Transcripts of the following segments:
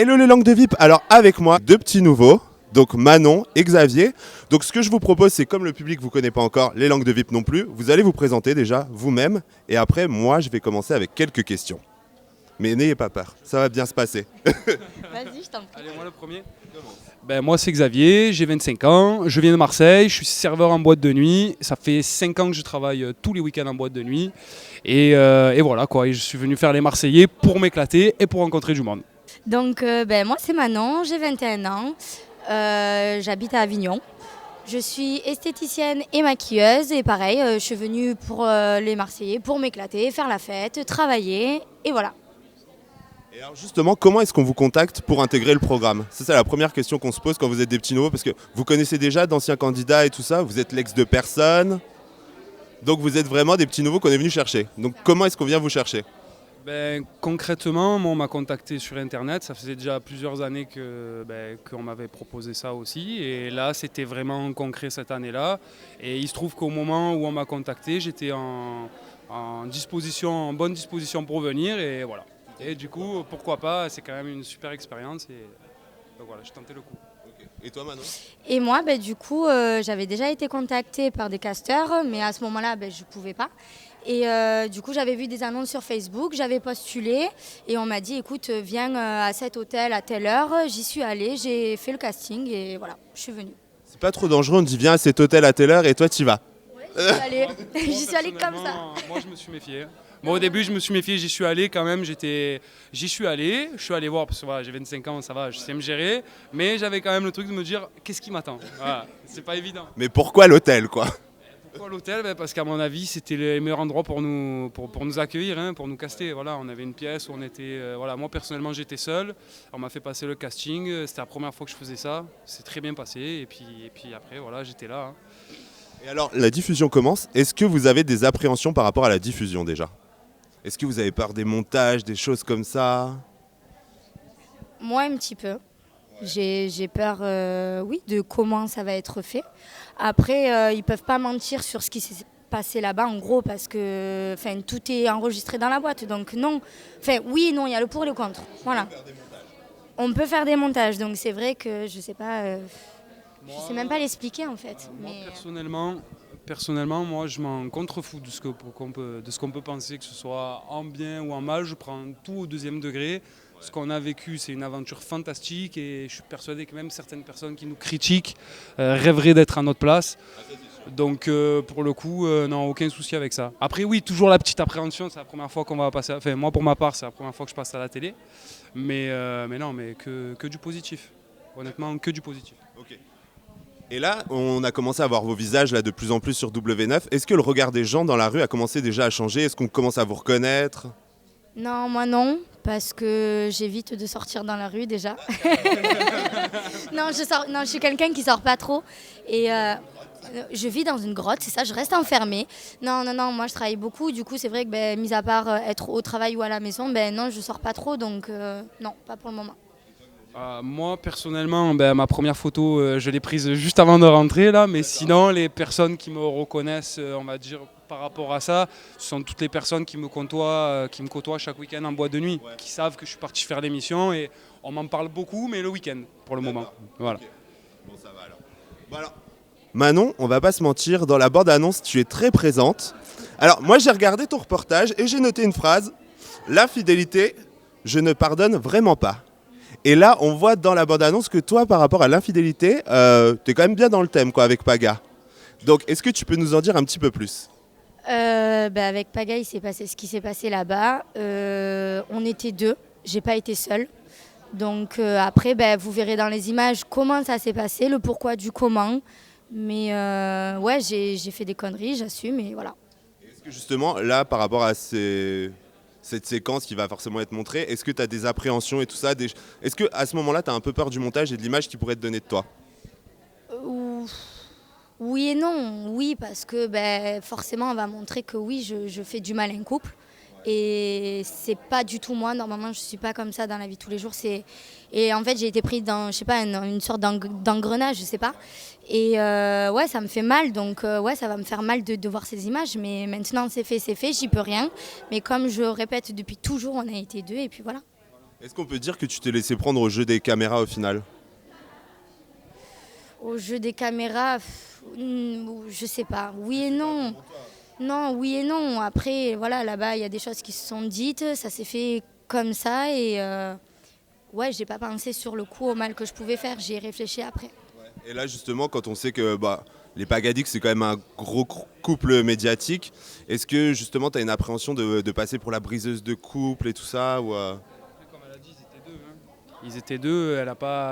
Hello les langues de VIP. Alors avec moi, deux petits nouveaux. Donc Manon et Xavier. Donc ce que je vous propose, c'est comme le public vous connaît pas encore, les langues de VIP non plus, vous allez vous présenter déjà vous-même. Et après, moi, je vais commencer avec quelques questions. Mais n'ayez pas peur, ça va bien se passer. Vas-y, je t'en prie. Allez, moi le premier. Moi c'est Xavier, j'ai 25 ans, je viens de Marseille, je suis serveur en boîte de nuit. Ça fait 5 ans que je travaille tous les week-ends en boîte de nuit. Et voilà quoi, et je suis venu faire les Marseillais pour m'éclater et pour rencontrer du monde. Donc, moi, c'est Manon, j'ai 21 ans, j'habite à Avignon. Je suis esthéticienne et maquilleuse et pareil, je suis venue pour les Marseillais, pour m'éclater, faire la fête, travailler et voilà. Et alors justement, comment est-ce qu'on vous contacte pour intégrer le programme? C'est ça la première question qu'on se pose quand vous êtes des petits nouveaux, parce que vous connaissez déjà d'anciens candidats et tout ça, vous êtes l'ex de personne, donc vous êtes vraiment des petits nouveaux qu'on est venu chercher. Donc comment est-ce qu'on vient vous chercher? Concrètement, moi, on m'a contacté sur Internet. Ça faisait déjà plusieurs années qu'on m'avait proposé ça aussi. Et là, c'était vraiment concret cette année-là. Et il se trouve qu'au moment où on m'a contacté, j'étais en bonne disposition pour venir. Et voilà. Et du coup, pourquoi pas, c'est quand même une super expérience. Et donc voilà, j'ai tenté le coup. Okay. Et toi Manon? Et moi, du coup, j'avais déjà été contactée par des casteurs, mais à ce moment-là, je ne pouvais pas. Et du coup, j'avais vu des annonces sur Facebook, j'avais postulé et on m'a dit, écoute, viens à cet hôtel à telle heure. J'y suis allée, j'ai fait le casting et voilà, je suis venue. C'est pas trop dangereux, on te dit viens à cet hôtel à telle heure et toi tu y vas? Ouais, j'y suis allée. J'y suis allée comme ça. Moi, je me suis méfié. Moi, au début, je me suis méfié, j'y suis allé quand même. Je suis allé voir parce que voilà, j'ai 25 ans, ça va, je sais me gérer. Mais j'avais quand même le truc de me dire, qu'est-ce qui m'attend? Voilà, c'est pas évident. Mais pourquoi l'hôtel quoi? Pourquoi l'hôtel? Parce qu'à mon avis, c'était le meilleur endroit pour nous accueillir, pour nous caster. Voilà, on avait une pièce où on était. Moi, personnellement, j'étais seul. On m'a fait passer le casting. C'était la première fois que je faisais ça. C'est très bien passé. Et puis après, voilà, j'étais là. Et alors, la diffusion commence. Est-ce que vous avez des appréhensions par rapport à la diffusion déjà? Est-ce que vous avez peur des montages, des choses comme ça? Moi, un petit peu. J'ai peur, oui, de comment ça va être fait. Après, ils ne peuvent pas mentir sur ce qui s'est passé là-bas, en gros, parce que tout est enregistré dans la boîte. Donc non, oui et non, il y a le pour et le contre. Voilà. On peut faire des montages, donc c'est vrai que je ne sais pas, je sais même pas l'expliquer en fait. Personnellement, moi, je m'en contrefous de ce qu'on peut penser, que ce soit en bien ou en mal. Je prends tout au deuxième degré. Ce qu'on a vécu, c'est une aventure fantastique et je suis persuadé que même certaines personnes qui nous critiquent rêveraient d'être à notre place. Donc pour le coup, non, aucun souci avec ça. Après oui, toujours la petite appréhension, c'est la première fois qu'on va passer, moi pour ma part, c'est la première fois que je passe à la télé. Mais que du positif. Honnêtement, que du positif. Okay. Et là, on a commencé à voir vos visages là, de plus en plus sur W9. Est-ce que le regard des gens dans la rue a commencé déjà à changer? Est-ce qu'on commence à vous reconnaître? Non, moi non, parce que j'évite de sortir dans la rue déjà. Non, je suis quelqu'un qui sort pas trop. Et je vis dans une grotte, c'est ça, je reste enfermée. Non, moi je travaille beaucoup, du coup c'est vrai que mis à part être au travail ou à la maison, non, je sors pas trop, donc non, pas pour le moment. Moi personnellement, ma première photo, je l'ai prise juste avant de rentrer là, mais sinon les personnes qui me reconnaissent, on va dire par rapport à ça, ce sont toutes les personnes qui me côtoient chaque week-end en boîte de nuit, qui savent que je suis parti faire l'émission et on m'en parle beaucoup, mais le week-end pour le moment. Voilà. Okay. Bon, ça va alors. Bon, alors. Manon, on va pas se mentir, dans la bande-annonce, tu es très présente. Alors moi j'ai regardé ton reportage et j'ai noté une phrase. L'infidélité, je ne pardonne vraiment pas. Et là, on voit dans la bande-annonce que toi, par rapport à l'infidélité, t'es quand même bien dans le thème, quoi, avec Paga. Donc, est-ce que tu peux nous en dire un petit peu plus? Avec Paga, il s'est passé ce qui s'est passé là-bas. On était deux, j'ai pas été seule. Donc après, vous verrez dans les images comment ça s'est passé, le pourquoi du comment. Mais ouais, j'ai fait des conneries, j'assume, et voilà. Est-ce que justement, là, par rapport à cette séquence qui va forcément être montrée, est-ce que tu as des appréhensions et tout ça? Est-ce qu'à ce moment-là, tu as un peu peur du montage et de l'image qui pourrait te donner de toi? Oui et non. Oui, parce que forcément, on va montrer que oui, je fais du mal à un couple. Et c'est pas du tout moi. Normalement, je suis pas comme ça dans la vie de tous les jours. Et en fait, j'ai été prise dans, je sais pas, une sorte d'engrenage, je sais pas. Et ouais, ça me fait mal. Donc ouais, ça va me faire mal de voir ces images. Mais maintenant, c'est fait, j'y peux rien. Mais comme je répète depuis toujours, on a été deux et puis voilà. Est-ce qu'on peut dire que tu t'es laissé prendre au jeu des caméras au final? Au jeu des caméras, je sais pas. Oui et non. Non, oui et non. Après, voilà, là-bas, il y a des choses qui se sont dites, ça s'est fait comme ça et ouais, j'ai pas pensé sur le coup au mal que je pouvais faire, j'y ai réfléchi après. Et là justement, quand on sait que les Pagadics c'est quand même un gros couple médiatique, est-ce que justement tu as une appréhension de passer pour la briseuse de couple et tout ça ou, Comme elle a dit, ils étaient deux. Ils étaient deux,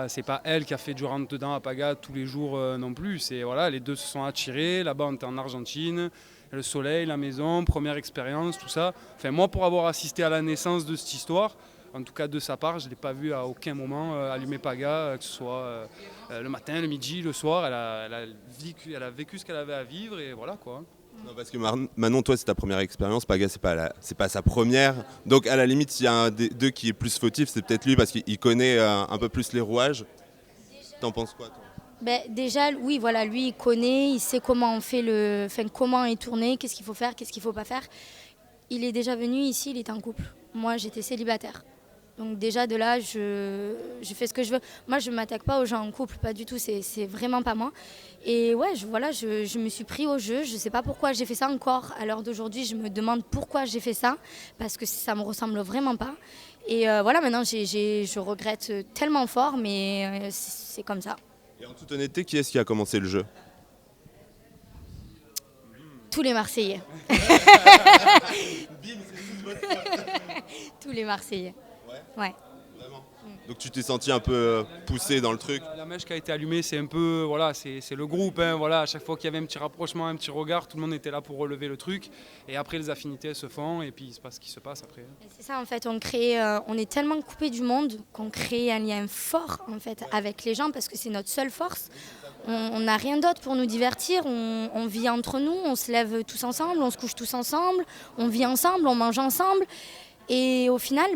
c'est pas elle qui a fait du rentre-dedans à Paga tous les jours non plus. C'est, voilà, les deux se sont attirés, là-bas on était en Argentine, le soleil, la maison, première expérience, tout ça. Enfin, moi, pour avoir assisté à la naissance de cette histoire, en tout cas de sa part, je ne l'ai pas vu à aucun moment allumer Paga, que ce soit le matin, le midi, le soir. Elle a vécu ce qu'elle avait à vivre et voilà quoi. Non, parce que Manon, toi c'est ta première expérience, Paga c'est pas sa première. Donc à la limite, s'il y a un des deux qui est plus fautif, c'est peut-être lui parce qu'il connaît un peu plus les rouages. T'en penses quoi toi? Ben, déjà, oui, voilà, lui, il connaît, il sait comment on fait comment est tourné, qu'est-ce qu'il faut faire, qu'est-ce qu'il ne faut pas faire. Il est déjà venu ici, il était en couple. Moi, j'étais célibataire. Donc déjà, de là, je fais ce que je veux. Moi, je ne m'attaque pas aux gens en couple, pas du tout, c'est vraiment pas moi. Et ouais, je me suis pris au jeu. Je ne sais pas pourquoi j'ai fait ça encore. À l'heure d'aujourd'hui, je me demande pourquoi j'ai fait ça, parce que ça ne me ressemble vraiment pas. Et voilà, maintenant, je regrette tellement fort, mais c'est comme ça. Et en toute honnêteté, qui est-ce qui a commencé le jeu? Tous les Marseillais. Tous les Marseillais. Ouais. Vraiment. Donc tu t'es senti un peu poussé dans le truc? La mèche qui a été allumée, c'est un peu, voilà, c'est le groupe. Hein, voilà, à chaque fois qu'il y avait un petit rapprochement, un petit regard, tout le monde était là pour relever le truc. Et après, les affinités se font et puis il se passe ce qui se passe après. Et c'est ça en fait, on est tellement coupé du monde qu'on crée un lien fort en fait avec les gens parce que c'est notre seule force. On n'a rien d'autre pour nous divertir, on vit entre nous, on se lève tous ensemble, on se couche tous ensemble, on vit ensemble, on mange ensemble. Et au final,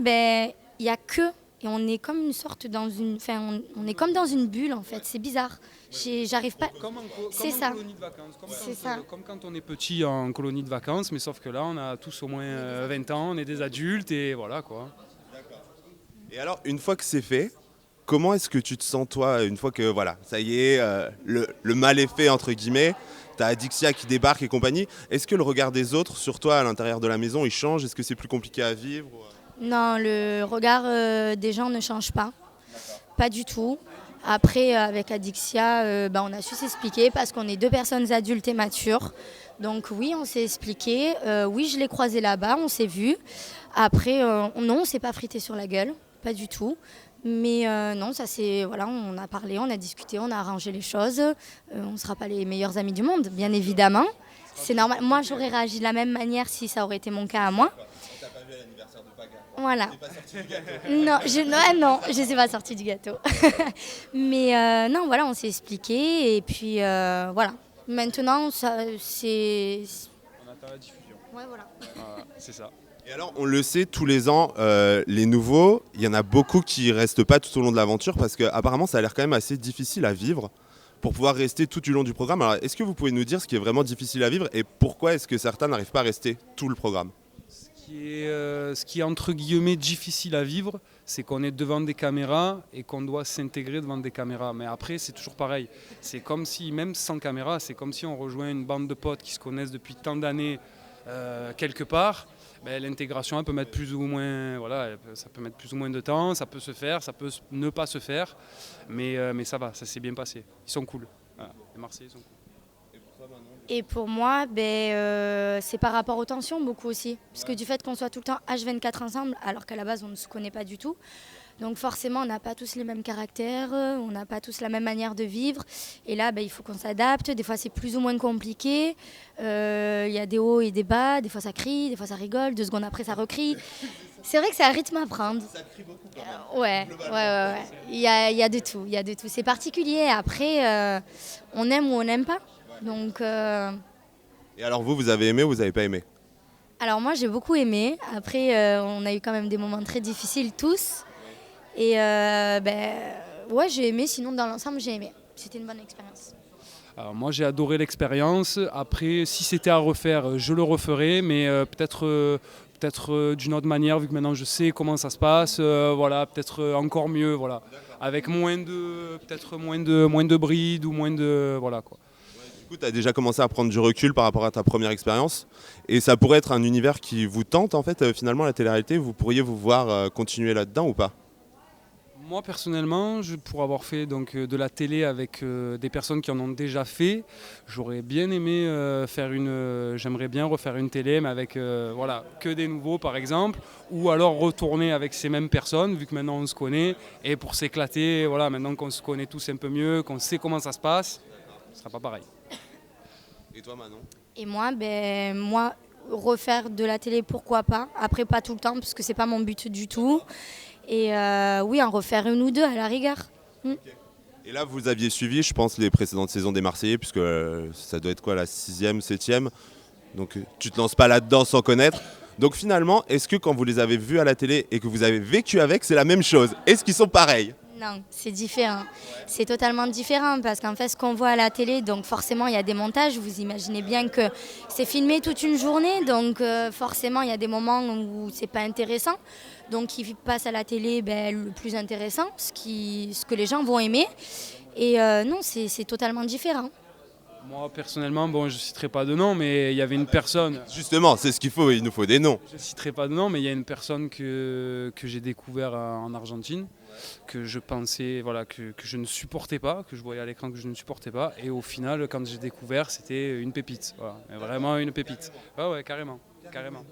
il n'y a que, et on est comme une sorte on est comme dans une bulle en fait, c'est bizarre. J'arrive pas. C'est ça. Colonie de vacances, C'est ça. Comme quand on est petit en colonie de vacances, mais sauf que là, on a tous au moins 20 ans, on est des adultes et voilà quoi. Et alors, une fois que c'est fait, comment est-ce que tu te sens toi, une fois que voilà, ça y est, le mal est fait entre guillemets, t'as Adixia qui débarque et compagnie, est-ce que le regard des autres sur toi à l'intérieur de la maison, il change? Est-ce que c'est plus compliqué à vivre? Non, le regard des gens ne change pas. Pas du tout. Après, avec Adixia, on a su s'expliquer parce qu'on est deux personnes adultes et matures. Donc oui, on s'est expliqué. Oui, je l'ai croisé là-bas, on s'est vu. Après, non, on ne s'est pas frité sur la gueule, pas du tout. Mais non, ça c'est voilà, on a parlé, on a discuté, on a arrangé les choses. On ne sera pas les meilleurs amis du monde, bien évidemment. C'est normal. Moi, j'aurais réagi de la même manière si ça aurait été mon cas à moi. T'as pas vu à l'anniversaire de Paga? Voilà. T'es pas sorti du gâteau? Non, je ne suis pas sortie du gâteau. Mais non, voilà, on s'est expliqué et puis voilà. Maintenant, c'est. On attend la diffusion. Ouais, voilà. Voilà, c'est ça. Et alors, on le sait, tous les ans, les nouveaux, il y en a beaucoup qui restent pas tout au long de l'aventure parce qu'apparemment, ça a l'air quand même assez difficile à vivre pour pouvoir rester tout du long du programme. Alors, est-ce que vous pouvez nous dire ce qui est vraiment difficile à vivre et pourquoi est-ce que certains n'arrivent pas à rester tout le programme? Ce qui est entre guillemets difficile à vivre, c'est qu'on est devant des caméras et qu'on doit s'intégrer devant des caméras. Mais après, c'est toujours pareil. C'est comme si, même sans caméra, c'est comme si on rejoint une bande de potes qui se connaissent depuis tant d'années quelque part. L'intégration, elle peut mettre plus ou moins, voilà, ça peut mettre plus ou moins de temps, ça peut se faire, ça peut ne pas se faire, mais ça va, ça s'est bien passé. Ils sont cool. Voilà. Les Marseillais sont cool. Et pour moi, c'est par rapport aux tensions beaucoup aussi. Parce que du fait qu'on soit tout le temps H24 ensemble, alors qu'à la base on ne se connaît pas du tout. Donc forcément, on n'a pas tous les mêmes caractères, on n'a pas tous la même manière de vivre. Et là, il faut qu'on s'adapte. Des fois, c'est plus ou moins compliqué. Il y a des hauts et des bas. Des fois, ça crie, des fois, ça rigole. 2 secondes après, ça recrie. C'est vrai que c'est un rythme à prendre. Ça crie beaucoup quand même. Ouais. Il y a de tout. Il y a de tout. C'est particulier. Après, on aime ou on n'aime pas. Donc. Et alors vous avez aimé ou vous n'avez pas aimé? Alors moi, j'ai beaucoup aimé. Après, on a eu quand même des moments très difficiles tous. Et ouais, j'ai aimé, sinon dans l'ensemble, j'ai aimé. C'était une bonne expérience. Alors moi j'ai adoré l'expérience. Après, si c'était à refaire, je le referais, mais peut-être peut-être d'une autre manière, vu que maintenant je sais comment ça se passe, voilà, peut-être encore mieux, voilà, avec peut-être moins de brides ou moins de, voilà quoi. Du coup, tu as déjà commencé à prendre du recul par rapport à ta première expérience et ça pourrait être un univers qui vous tente en fait, finalement la télé-réalité, vous pourriez vous voir continuer là-dedans ou pas? Moi personnellement, pour avoir fait donc, de la télé avec des personnes qui en ont déjà fait, j'aurais bien aimé j'aimerais bien refaire une télé mais avec voilà, que des nouveaux par exemple, ou alors retourner avec ces mêmes personnes vu que maintenant on se connaît et pour s'éclater, voilà, maintenant qu'on se connaît tous un peu mieux, qu'on sait comment ça se passe, ce sera pas pareil. Et toi Manon? Et moi, refaire de la télé, pourquoi pas. Après, pas tout le temps, parce que c'est pas mon but du tout. Et oui, en refaire une ou deux à la rigueur. Et là, vous aviez suivi, je pense, les précédentes saisons des Marseillais, puisque ça doit être quoi, la 6e, 7e. Donc tu te lances pas là-dedans sans connaître. Donc finalement, est-ce que quand vous les avez vus à la télé et que vous avez vécu avec, c'est la même chose? Est-ce qu'ils sont pareils? Non, c'est différent. C'est totalement différent parce qu'en fait, ce qu'on voit à la télé, donc forcément, il y a des montages. Vous imaginez bien que c'est filmé toute une journée, donc forcément, il y a des moments où c'est pas intéressant. Donc, il passe à la télé le plus intéressant, ce que les gens vont aimer. Et non, c'est totalement différent. Moi personnellement, bon, je citerai pas de nom, mais il y avait une personne. Justement, c'est ce qu'il faut, il nous faut des noms. Je citerai pas de nom, mais il y a une personne que j'ai découvert en Argentine, que je pensais, voilà, que je ne supportais pas, que je voyais à l'écran que je ne supportais pas, et au final, quand j'ai découvert, c'était une pépite, voilà, vraiment une pépite. Ouais, carrément, carrément.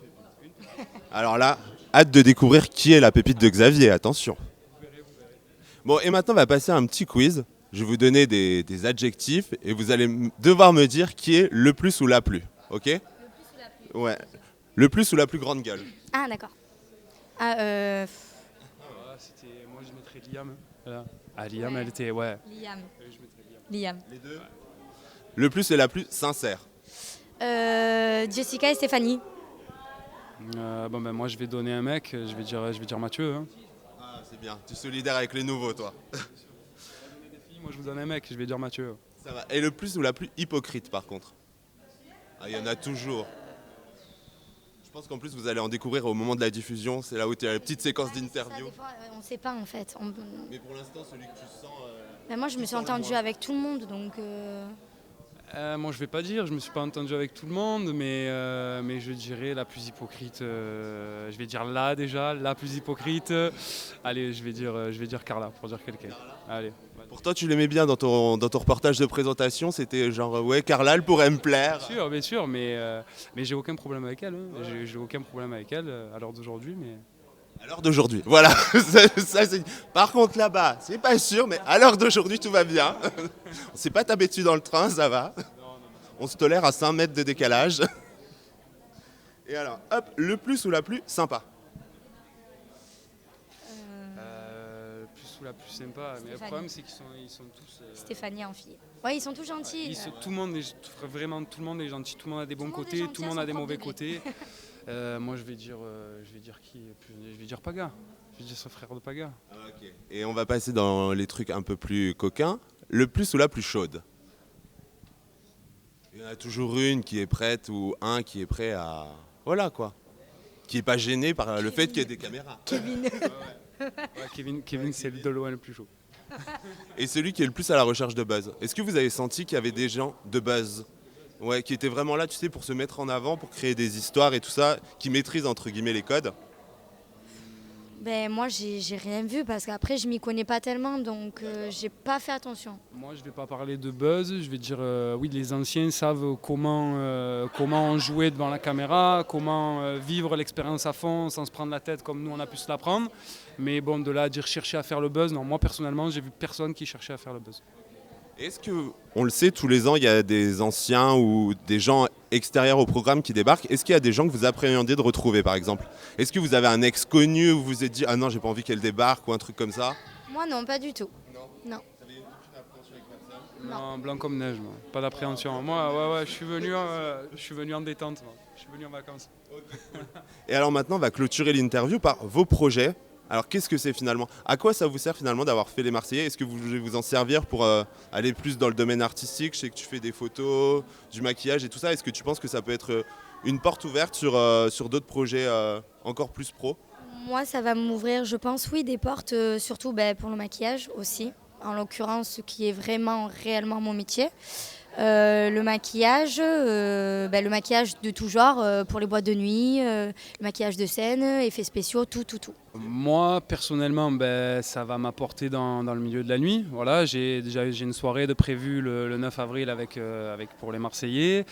Alors là, hâte de découvrir qui est la pépite de Xavier, attention. Bon, et maintenant, on va passer à un petit quiz. Je vais vous donner des adjectifs et vous allez devoir me dire qui est le plus ou la plus. Ok? Le plus ou la plus? Ouais. Le plus ou la plus grande gueule? Ah, d'accord. Moi, je mettrais Liam. Voilà. Ah, Liam, ouais. Elle était, ouais. Liam. Je mettrais Liam. Les deux? Le plus et la plus sincère? Jessica et Stéphanie. Moi, je vais donner un mec, je vais dire Mathieu. Hein. Ah, c'est bien. Tu es solidaire avec les nouveaux, toi. Moi je vous donne un mec, je vais dire Mathieu. Ça va. Et le plus ou la plus hypocrite par contre? Ah, il y en a toujours. Je pense qu'en plus vous allez en découvrir au moment de la diffusion, c'est là où tu as la petite séquence d'interview. On ne sait pas en fait. Mais pour l'instant celui que tu sens... moi je me suis entendue avec tout le monde donc... Moi je vais pas dire, je me suis pas entendu avec tout le monde, mais je dirais la plus hypocrite. Je vais dire la plus hypocrite. Allez, je vais dire Carla pour dire quelqu'un. Allez. Pour toi, tu l'aimais bien dans ton reportage de présentation, c'était genre ouais, Carla, elle pourrait me plaire. Bien sûr, mais j'ai aucun problème avec elle. Hein. J'ai aucun problème avec elle à l'heure d'aujourd'hui, mais. À l'heure d'aujourd'hui, voilà. Par contre là-bas, c'est pas sûr, mais à l'heure d'aujourd'hui, tout va bien. On s'est pas tapé dessus dans le train, ça va. On se tolère à 5 mètres de décalage. Et alors, hop, le plus ou la plus sympa? Le plus ou la plus sympa, mais le problème c'est qu'ils sont tous... Stéphanie en fille. Ouais, ils sont tous gentils. Tout le monde est gentil, tout le monde a des bons côtés, tout le monde a des mauvais côtés. Moi je vais dire qui? Je vais dire Paga. Je vais dire son frère de Paga. Okay. Et on va passer dans les trucs un peu plus coquins. Le plus ou la plus chaude? Il y en a toujours une qui est prête ou un qui est prêt à... Voilà quoi. Qui n'est pas gêné par le fait qu'il y ait des caméras. Kevin. Kevin c'est de loin le plus chaud. Et celui qui est le plus à la recherche de buzz. Est-ce que vous avez senti qu'il y avait des gens de buzz? Ouais, qui étaient vraiment là, tu sais, pour se mettre en avant, pour créer des histoires et tout ça, qui maîtrisent entre guillemets les codes? Moi, j'ai rien vu parce qu'après, je m'y connais pas tellement, donc j'ai pas fait attention. Moi, je vais pas parler de buzz, je vais dire oui, les anciens savent comment jouer devant la caméra, comment vivre l'expérience à fond sans se prendre la tête comme nous on a pu se la prendre. Mais bon, de là à dire chercher à faire le buzz, non, moi personnellement, j'ai vu personne qui cherchait à faire le buzz. Est-ce que, on le sait, tous les ans, il y a des anciens ou des gens extérieurs au programme qui débarquent? Est-ce qu'il y a des gens que vous appréhendez de retrouver, par exemple? Est-ce que vous avez un ex connu où vous vous êtes dit « Ah non, j'ai pas envie qu'elle débarque » ou un truc comme ça? Moi, non, pas du tout. Non. Non, blanc comme neige, moi. Pas d'appréhension. Moi, je suis venu en détente, moi. Je suis venu en vacances. Et alors maintenant, on va clôturer l'interview par vos projets. Alors qu'est-ce que c'est finalement? À quoi ça vous sert finalement d'avoir fait les Marseillais? Est-ce que vous voulez vous en servir pour aller plus dans le domaine artistique? Je sais que tu fais des photos, du maquillage et tout ça. Est-ce que tu penses que ça peut être une porte ouverte sur d'autres projets encore plus pro? Moi, ça va m'ouvrir, je pense, oui, des portes, surtout pour le maquillage aussi. En l'occurrence, ce qui est vraiment, réellement mon métier. Le maquillage de tout genre, pour les boîtes de nuit, le maquillage de scène, effets spéciaux, tout. Moi, personnellement, ça va m'apporter dans le milieu de la nuit. Voilà, j'ai une soirée de prévue le 9 avril avec pour les Marseillais.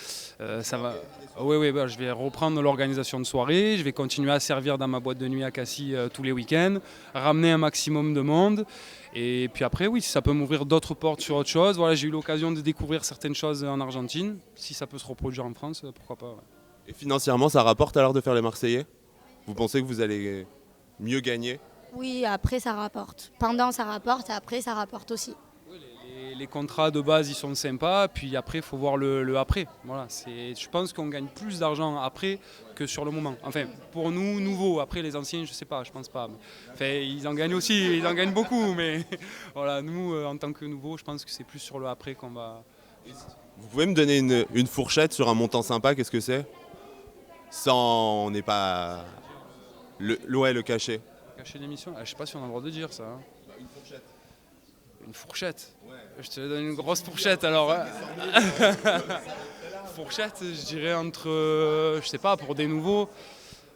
Ça va. Oui, je vais reprendre l'organisation de soirée. Je vais continuer à servir dans ma boîte de nuit à Cassis tous les week-ends, ramener un maximum de monde. Et puis après, oui, si ça peut m'ouvrir d'autres portes sur autre chose. Voilà, j'ai eu l'occasion de découvrir certaines choses en Argentine. Si ça peut se reproduire en France, pourquoi pas. Ouais. Et financièrement, ça rapporte alors de faire les Marseillais? Vous pensez que vous allez mieux gagner? Oui, après ça rapporte. Pendant ça rapporte, après ça rapporte aussi. Oui, les contrats de base, ils sont sympas, puis après, il faut voir le après. Voilà, je pense qu'on gagne plus d'argent après que sur le moment. Enfin, pour nous, nouveaux. Après, les anciens, je sais pas, je pense pas. Enfin, ils en gagnent aussi, ils en gagnent beaucoup, mais voilà, nous, en tant que nouveaux, je pense que c'est plus sur le après qu'on va... Vous pouvez me donner une fourchette sur un montant sympa? Qu'est-ce que c'est? Sans, on n'est pas... le cachet. Cachet d'émission? Je sais pas si on a le droit de dire ça. Hein. Une fourchette. Une fourchette? Ouais. Je te donne une grosse fourchette alors. Fourchette, je dirais entre, je sais pas, pour des nouveaux,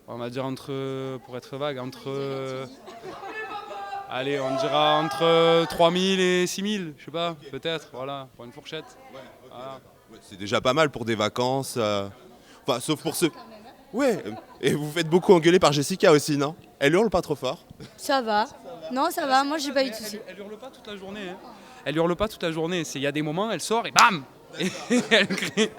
on va dire entre, pour être vague, entre, allez, on dira entre 3000 et 6000, je sais pas, peut-être, voilà, pour une fourchette. Voilà. Ouais, c'est déjà pas mal pour des vacances. Enfin, sauf pour ceux... Ouais, et vous faites beaucoup engueuler par Jessica aussi, non? Elle hurle pas trop fort? Ça va. Non, ça va, moi j'ai pas eu de soucis. Elle hurle pas toute la journée. Hein. Elle hurle pas toute la journée. Il y a des moments, elle sort et bam! Et elle crie.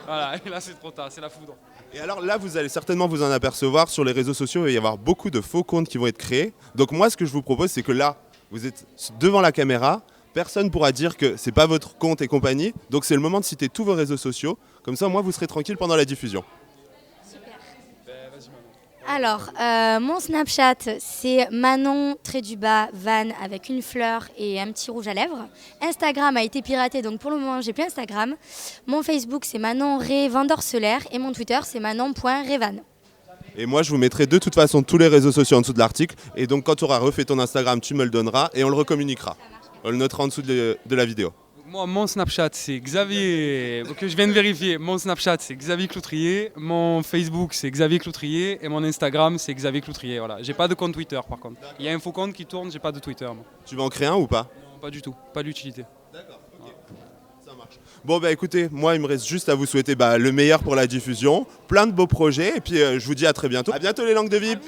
Voilà, et là c'est trop tard, c'est la foudre. Et alors là, vous allez certainement vous en apercevoir sur les réseaux sociaux, il va y avoir beaucoup de faux comptes qui vont être créés. Donc moi, ce que je vous propose, c'est que là, vous êtes devant la caméra, personne ne pourra dire que c'est pas votre compte et compagnie. Donc c'est le moment de citer tous vos réseaux sociaux. Comme ça, moi, vous serez tranquille pendant la diffusion. Alors, mon Snapchat, c'est Manon-Van avec une fleur et un petit rouge à lèvres. Instagram a été piraté, donc pour le moment, j'ai plus Instagram. Mon Facebook, c'est Manon Ré Vandorcelaire et mon Twitter, c'est manon.revan. Et moi, je vous mettrai de toute façon tous les réseaux sociaux en dessous de l'article. Et donc, quand tu auras refait ton Instagram, tu me le donneras et on le recommuniquera. On le notera en dessous de la vidéo. Moi, mon Snapchat, c'est Xavier, que je viens de vérifier. Mon Snapchat, c'est Xavier Cloutrier. Mon Facebook, c'est Xavier Cloutrier. Et mon Instagram, c'est Xavier Cloutrier. Voilà. J'ai pas de compte Twitter, par contre. Il y a un faux compte qui tourne, j'ai pas de Twitter. Moi. Tu vas en créer un ou pas? Non, pas du tout. Pas d'utilité. D'accord, ok. Ça marche. Bon, écoutez, moi, il me reste juste à vous souhaiter le meilleur pour la diffusion. Plein de beaux projets. Et puis, je vous dis à très bientôt. À bientôt, les langues de VIP.